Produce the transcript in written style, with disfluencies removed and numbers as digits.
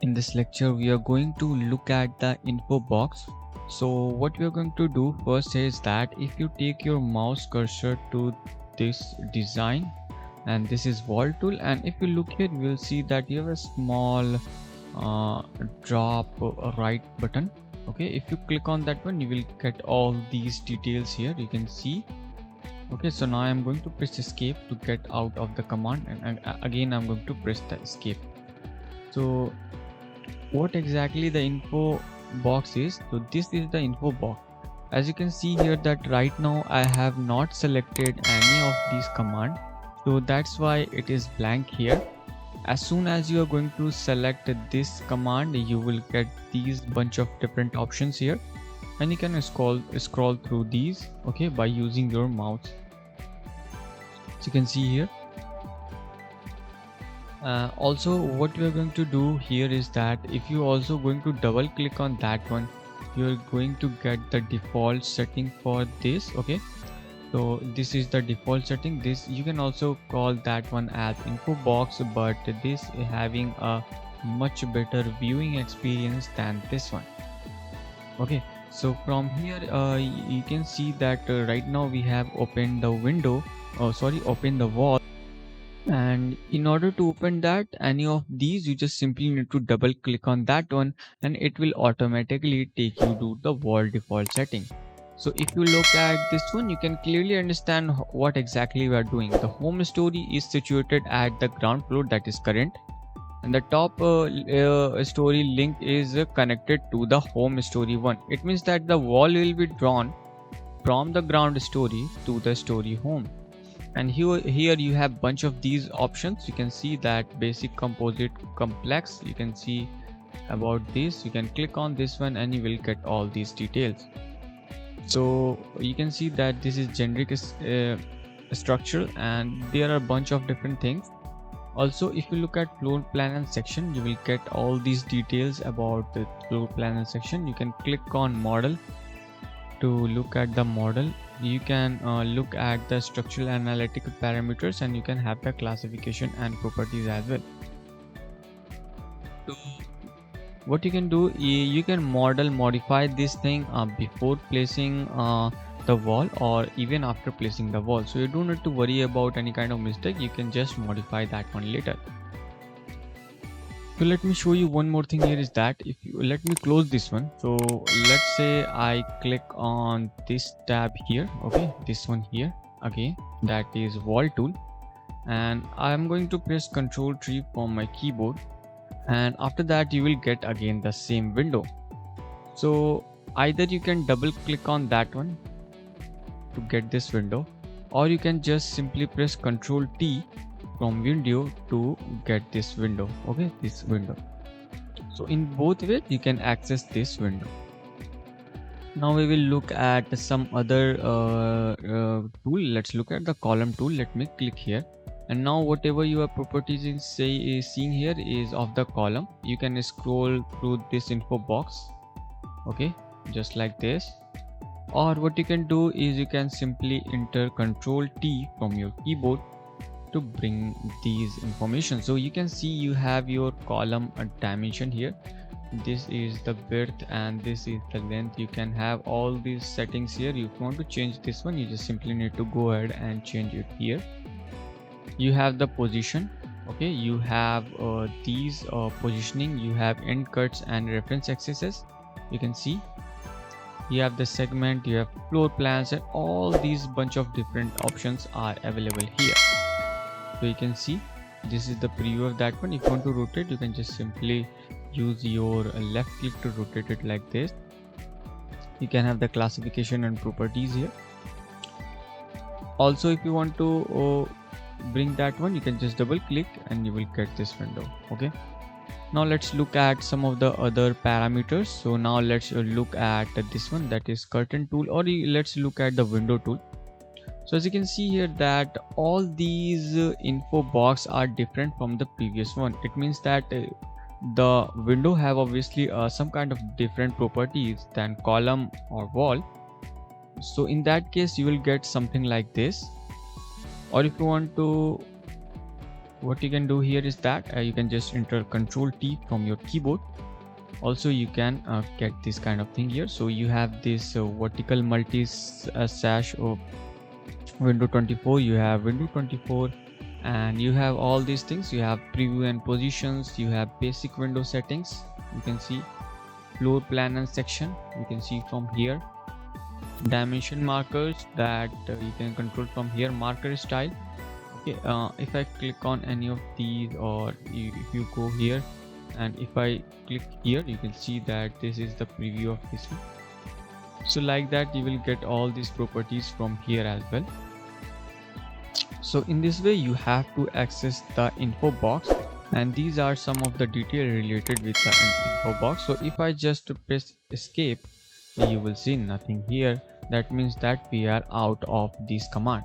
In this lecture, we are going to look at the info box. So what we are going to do first is that if you take your mouse cursor to this design, and this is wall tool, and if you look here, you will see that you have a small drop right button. Okay, if you click on that one, you will get all these details here. You can see. Okay, so now I am going to press escape to get out of the command, and again I'm going to press the escape. So what exactly the info box is? So this is the info box. As you can see here that right now I have not selected any of these commands, so that's why it is blank here. As soon as you are going to select this command, you will get these bunch of different options here, and you can scroll through these, okay, by using your mouse. So you can see here. Also, what we are going to do here is that if you also going to double click on that one, you are going to get the default setting for this. Okay, so this is the default setting. This you can also call that one as info box, but this is having a much better viewing experience than this one. Okay, so from here you can see that right now we have opened the window, open the wall. And in order to open that any of these, you just simply need to double click on that one, and it will automatically take you to the wall default setting. So if you look at this one, you can clearly understand what exactly we are doing. The home story is situated at the ground floor, that is current, and the top story link is connected to the home story one. It means that the wall will be drawn from the ground story to the story home. And here you have bunch of these options. You can see that basic, composite, complex. You can see about this. You can click on this one and you will get all these details. So you can see that this is generic structure, and there are a bunch of different things. Also, if you look at floor plan and section, you will get all these details about the floor plan and section. You can click on model to look at the model. You can look at the structural analytical parameters, and you can have the classification and properties as well. So what you can do, you can modify this thing before placing the wall, or even after placing the wall. So you don't need to worry about any kind of mistake. You can just modify that one later. So let me show you one more thing here, is that if you let me close this one. So let's say I click on this tab here, okay, this one here again, that is wall tool, and I'm going to press Ctrl+3 from my keyboard, and after that you will get again the same window. So either you can double click on that one to get this window, or you can just simply press Ctrl+T from window to get this window, okay, this window. So in both ways you can access this window. Now we will look at some other tool. Let's look at the column tool. Let me click here, and now whatever your properties is seeing here is of the column. You can scroll through this info box, okay, just like this. Or what you can do is you can simply enter Ctrl+T from your keyboard to bring these information. So you can see you have your column dimension here. This is the width and this is the length. You can have all these settings here. If you want to change this one, you just simply need to go ahead and change it here. You have the position, okay, you have these positioning, you have end cuts and reference axes. You can see you have the segment, you have floor plans, and all these bunch of different options are available here. So you can see this is the preview of that one. If you want to rotate, you can just simply use your left click to rotate it like this. You can have the classification and properties here. Also, if you want to bring that one, you can just double click and you will get this window. Okay, now let's look at some of the other parameters. So now let's look at this one, that is curtain tool, or let's look at the window tool. So as you can see here that all these info box are different from the previous one. It means that the window have obviously some kind of different properties than column or wall. So in that case you will get something like this. Or if you want to What you can do here is that you can just enter Control T from your keyboard. Also you can get this kind of thing here. So you have this vertical multi sash of window 24, you have window 24, and you have all these things. You have preview and positions, you have basic window settings, you can see floor plan and section, you can see from here. Dimension markers that you can control from here. Marker style. Okay, if I click on any of these, or if you go here and if I click here, you can see that this is the preview of this one. So like that you will get all these properties from here as well. So in this way you have to access the info box, and these are some of the detail related with the info box. So if I just press escape, you will see nothing here. That means that we are out of this command.